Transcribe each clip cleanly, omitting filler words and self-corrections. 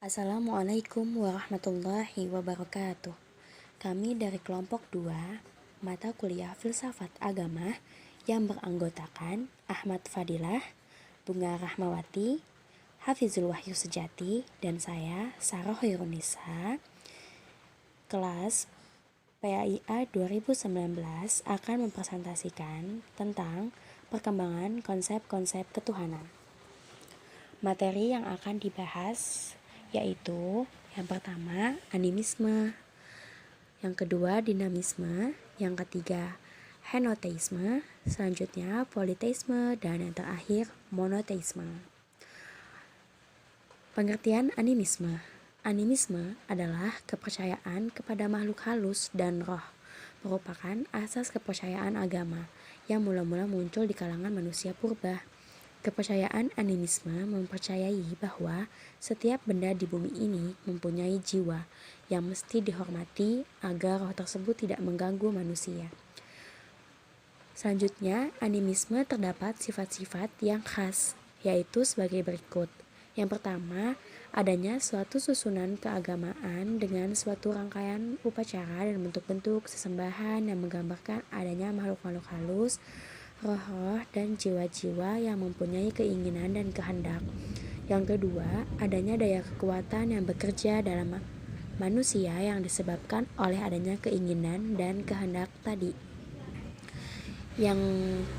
Assalamualaikum warahmatullahi wabarakatuh. Kami dari kelompok 2, mata kuliah Filsafat Agama yang beranggotakan Ahmad Fadilah, Bunga Rahmawati, Hafizul Wahyu Sejati, dan saya, Sarah Hoirunisa, kelas PAIA 2019 akan mempresentasikan tentang perkembangan konsep-konsep ketuhanan. Materi yang akan dibahas yaitu yang pertama animisme, yang kedua dinamisme, yang ketiga henoteisme, selanjutnya politeisme, dan yang terakhir monoteisme. Pengertian animisme. Animisme adalah kepercayaan kepada makhluk halus dan roh, merupakan asas kepercayaan agama yang mula-mula muncul di kalangan manusia purba. Kepercayaan animisme mempercayai bahwa setiap benda di bumi ini mempunyai jiwa yang mesti dihormati agar roh tersebut tidak mengganggu manusia. Selanjutnya, animisme terdapat sifat-sifat yang khas, yaitu sebagai berikut. Yang pertama, adanya suatu susunan keagamaan dengan suatu rangkaian upacara dan bentuk-bentuk sesembahan yang menggambarkan adanya makhluk-makhluk halus, roh-roh dan jiwa-jiwa yang mempunyai keinginan dan kehendak. Yang kedua, adanya daya kekuatan yang bekerja dalam manusia yang disebabkan oleh adanya keinginan dan kehendak tadi. Yang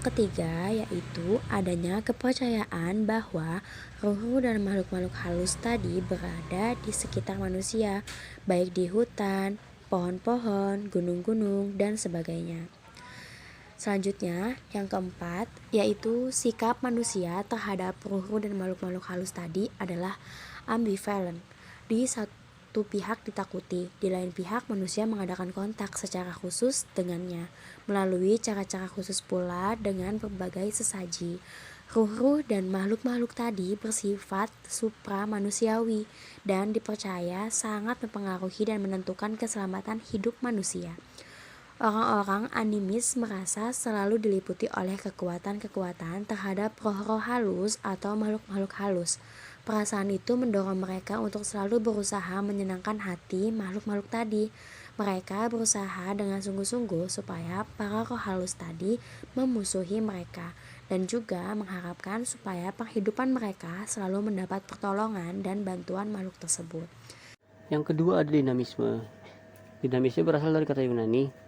ketiga, yaitu adanya kepercayaan bahwa ruh dan makhluk-makhluk halus tadi berada di sekitar manusia, baik di hutan, pohon-pohon, gunung-gunung, dan sebagainya. Selanjutnya, yang keempat, yaitu sikap manusia terhadap ruh dan makhluk-makhluk halus tadi adalah ambivalen. Di satu pihak ditakuti, di lain pihak manusia mengadakan kontak secara khusus dengannya, melalui cara-cara khusus pula dengan berbagai sesaji. Ruh dan makhluk-makhluk tadi bersifat supra-manusiawi dan dipercaya sangat mempengaruhi dan menentukan keselamatan hidup manusia. Orang-orang animis merasa selalu diliputi oleh kekuatan-kekuatan terhadap roh-roh halus atau makhluk-makhluk halus. Perasaan itu mendorong mereka untuk selalu berusaha menyenangkan hati makhluk-makhluk tadi. Mereka berusaha dengan sungguh-sungguh supaya para roh halus tadi memusuhi mereka, dan juga mengharapkan supaya penghidupan mereka selalu mendapat pertolongan dan bantuan makhluk tersebut. Yang kedua ada dinamisme. Dinamisme berasal dari kata Yunani,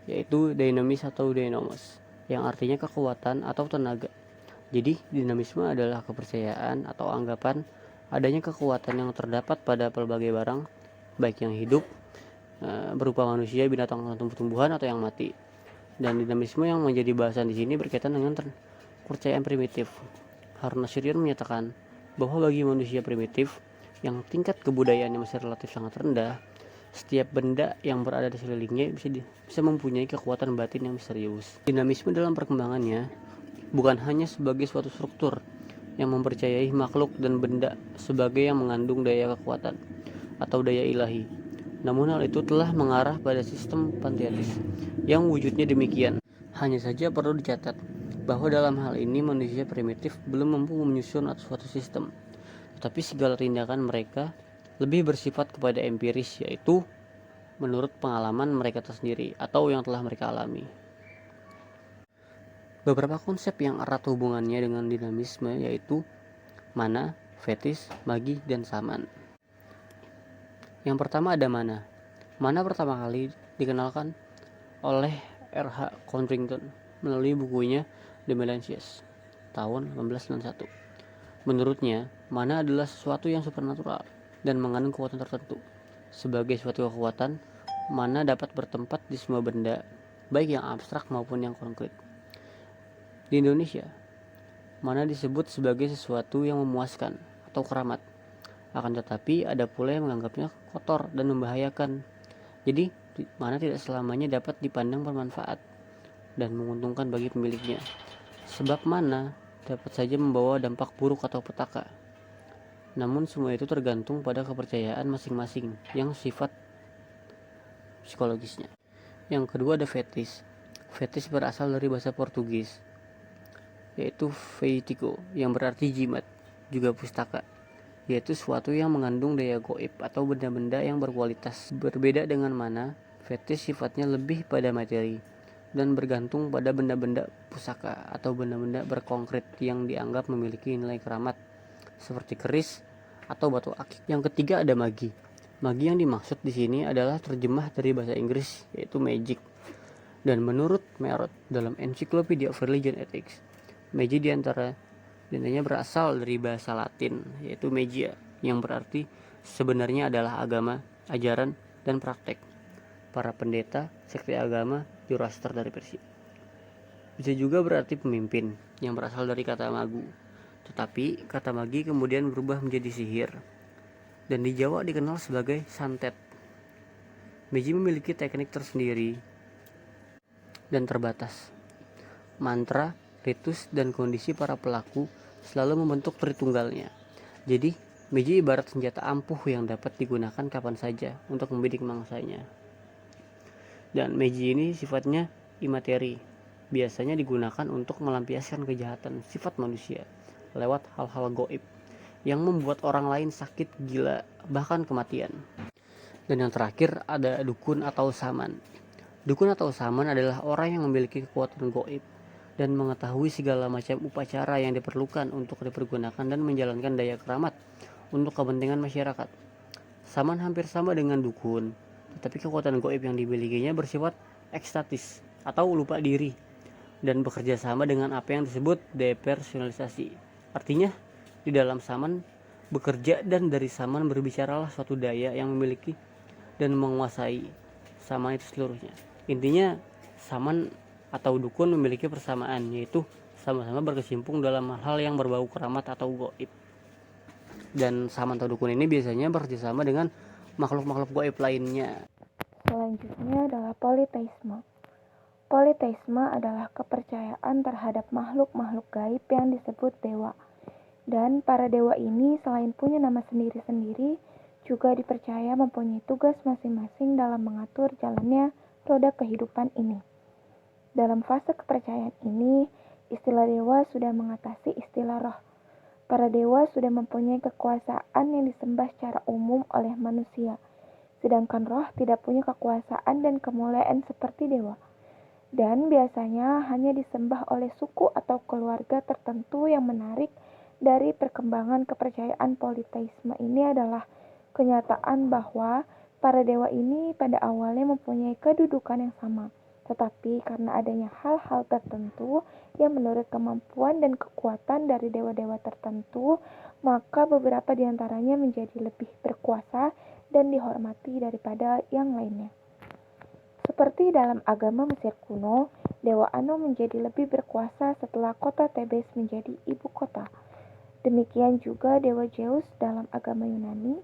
yaitu dynamis atau dynamos, yang artinya kekuatan atau tenaga. Jadi dinamisme adalah kepercayaan atau anggapan adanya kekuatan yang terdapat pada pelbagai barang, baik yang hidup berupa manusia, binatang, tumbuh-tumbuhan, atau yang mati. Dan dinamisme yang menjadi bahasan di sini berkaitan dengan kepercayaan primitif. Harun Nasirin menyatakan bahwa bagi manusia primitif yang tingkat kebudayaannya masih relatif sangat rendah, setiap benda yang berada di sekelilingnya bisa mempunyai kekuatan batin yang misterius. Dinamisme dalam perkembangannya bukan hanya sebagai suatu struktur yang mempercayai makhluk dan benda sebagai yang mengandung daya kekuatan atau daya ilahi, namun hal itu telah mengarah pada sistem panteistis yang wujudnya demikian. Hanya saja perlu dicatat bahwa dalam hal ini manusia primitif belum mampu menyusun suatu sistem, tetapi segala tindakan mereka lebih bersifat kepada empiris, yaitu menurut pengalaman mereka tersendiri atau yang telah mereka alami. Beberapa konsep yang erat hubungannya dengan dinamisme yaitu mana, fetis, magi, dan saman. Yang pertama ada mana. Mana pertama kali dikenalkan oleh R.H. Codrington melalui bukunya The Melanesians tahun 1891. Menurutnya, mana adalah sesuatu yang supernatural dan mengandung kekuatan tertentu. Sebagai suatu kekuatan, mana dapat bertempat di semua benda, baik yang abstrak maupun yang konkret. Di Indonesia, mana disebut sebagai sesuatu yang memuaskan atau keramat. Akan tetapi ada pula yang menganggapnya kotor dan membahayakan. Jadi, mana tidak selamanya dapat dipandang bermanfaat dan menguntungkan bagi pemiliknya. Sebab mana dapat saja membawa dampak buruk atau petaka. Namun semua itu tergantung pada kepercayaan masing-masing yang sifat psikologisnya. Yang kedua ada fetis. Fetis berasal dari bahasa Portugis, yaitu feitiço, yang berarti jimat, juga pustaka, yaitu suatu yang mengandung daya goib atau benda-benda yang berkualitas. Berbeda dengan mana, fetish sifatnya lebih pada materi dan bergantung pada benda-benda pusaka atau benda-benda berkonkret yang dianggap memiliki nilai keramat seperti keris atau batu akik. Yang ketiga ada magi. Magi yang dimaksud di sini adalah terjemah dari bahasa Inggris yaitu magic. Dan menurut Merot dalam Encyclopedia of Religion Ethics, magic diantaranya berasal dari bahasa Latin yaitu magia yang berarti sebenarnya adalah agama, ajaran, dan praktek para pendeta sekte agama Zoroaster dari Persia. Bisa juga berarti pemimpin yang berasal dari kata magu. Tetapi kata magi kemudian berubah menjadi sihir dan di Jawa dikenal sebagai santet. Magi memiliki teknik tersendiri dan terbatas. Mantra, ritus, dan kondisi para pelaku selalu membentuk Tritunggalnya. Jadi, magi ibarat senjata ampuh yang dapat digunakan kapan saja untuk membidik mangsanya. Dan magi ini sifatnya imateri, biasanya digunakan untuk melampiaskan kejahatan sifat manusia lewat hal-hal goib yang membuat orang lain sakit, gila, bahkan kematian. Dan yang terakhir ada dukun atau saman. Dukun atau saman adalah orang yang memiliki kekuatan goib dan mengetahui segala macam upacara yang diperlukan untuk dipergunakan dan menjalankan daya keramat untuk kepentingan masyarakat. Saman hampir sama dengan dukun, tetapi kekuatan goib yang dimilikinya bersifat ekstatis atau lupa diri dan bekerja sama dengan apa yang disebut depersonalisasi. Artinya, di dalam saman bekerja dan dari saman berbicaralah suatu daya yang memiliki dan menguasai saman itu seluruhnya. Intinya, saman atau dukun memiliki persamaan, yaitu sama-sama berkecimpung dalam hal yang berbau keramat atau goib. Dan saman atau dukun ini biasanya bekerjasama dengan makhluk-makhluk goib lainnya. Selanjutnya adalah politeisme. Politeisme adalah kepercayaan terhadap makhluk-makhluk gaib yang disebut dewa. Dan para dewa ini selain punya nama sendiri-sendiri, juga dipercaya mempunyai tugas masing-masing dalam mengatur jalannya roda kehidupan ini. Dalam fase kepercayaan ini, istilah dewa sudah mengatasi istilah roh. Para dewa sudah mempunyai kekuasaan yang disembah secara umum oleh manusia, sedangkan roh tidak punya kekuasaan dan kemuliaan seperti dewa. Dan biasanya hanya disembah oleh suku atau keluarga tertentu. Yang menarik dari perkembangan kepercayaan politeisme ini adalah kenyataan bahwa para dewa ini pada awalnya mempunyai kedudukan yang sama. Tetapi karena adanya hal-hal tertentu yang menurut kemampuan dan kekuatan dari dewa-dewa tertentu, maka beberapa diantaranya menjadi lebih berkuasa dan dihormati daripada yang lainnya. Seperti dalam agama Mesir kuno, Dewa Anu menjadi lebih berkuasa setelah kota Tebes menjadi ibu kota. Demikian juga Dewa Zeus dalam agama Yunani,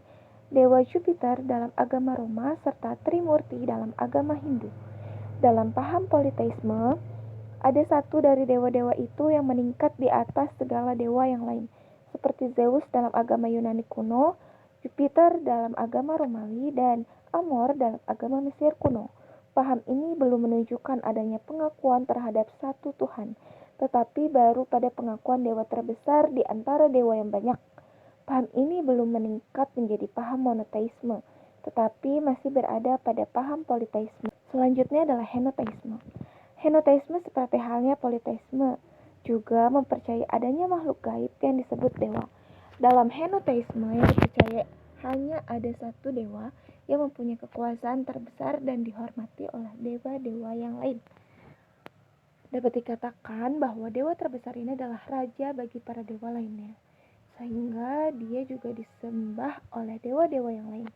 Dewa Jupiter dalam agama Roma, serta Trimurti dalam agama Hindu. Dalam paham politeisme, ada satu dari dewa-dewa itu yang meningkat di atas segala dewa yang lain, seperti Zeus dalam agama Yunani kuno, Jupiter dalam agama Romawi, dan Amor dalam agama Mesir kuno. Paham ini belum menunjukkan adanya pengakuan terhadap satu Tuhan, tetapi baru pada pengakuan dewa terbesar di antara dewa yang banyak. Paham ini belum meningkat menjadi paham monoteisme, tetapi masih berada pada paham politeisme. Selanjutnya adalah henoteisme. Henoteisme seperti halnya politeisme juga mempercayai adanya makhluk gaib yang disebut dewa. Dalam henoteisme yang dipercaya hanya ada satu dewa yang mempunyai kekuasaan terbesar dan dihormati oleh dewa-dewa yang lain. Dapat dikatakan bahwa dewa terbesar ini adalah raja bagi para dewa lainnya, sehingga dia juga disembah oleh dewa-dewa yang lain.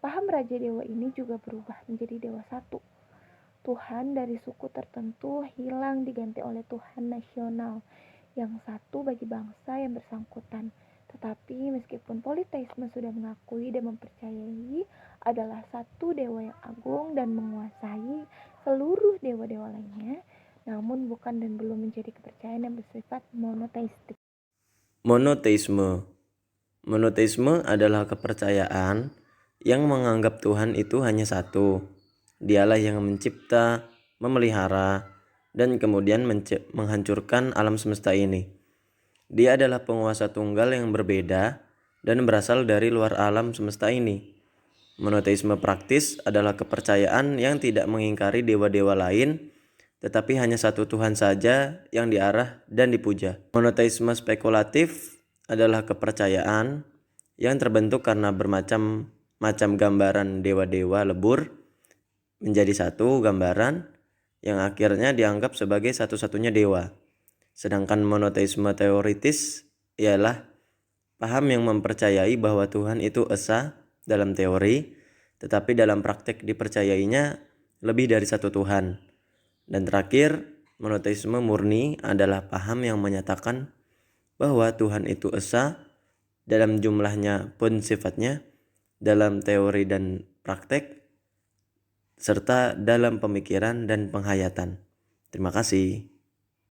Paham raja dewa ini juga berubah menjadi dewa satu. Tuhan dari suku tertentu hilang diganti oleh Tuhan nasional yang satu bagi bangsa yang bersangkutan. Tetapi meskipun politeisme sudah mengakui dan mempercayai adalah satu dewa yang agung dan menguasai seluruh dewa-dewa lainnya, namun bukan dan belum menjadi kepercayaan yang bersifat monoteistik. Monoteisme adalah kepercayaan yang menganggap Tuhan itu hanya satu. Dialah yang mencipta, memelihara, dan kemudian menghancurkan alam semesta ini. Dia adalah penguasa tunggal yang berbeda dan berasal dari luar alam semesta ini. Monoteisme praktis adalah kepercayaan yang tidak mengingkari dewa-dewa lain, tetapi hanya satu Tuhan saja yang diarah dan dipuja. Monoteisme spekulatif adalah kepercayaan yang terbentuk karena bermacam-macam gambaran dewa-dewa lebur menjadi satu gambaran yang akhirnya dianggap sebagai satu-satunya dewa. Sedangkan monoteisme teoritis ialah paham yang mempercayai bahwa Tuhan itu esa dalam teori, tetapi dalam praktek dipercayainya lebih dari satu Tuhan. Dan terakhir, monoteisme murni adalah paham yang menyatakan bahwa Tuhan itu esa dalam jumlahnya pun sifatnya, dalam teori dan praktek, serta dalam pemikiran dan penghayatan. Terima kasih.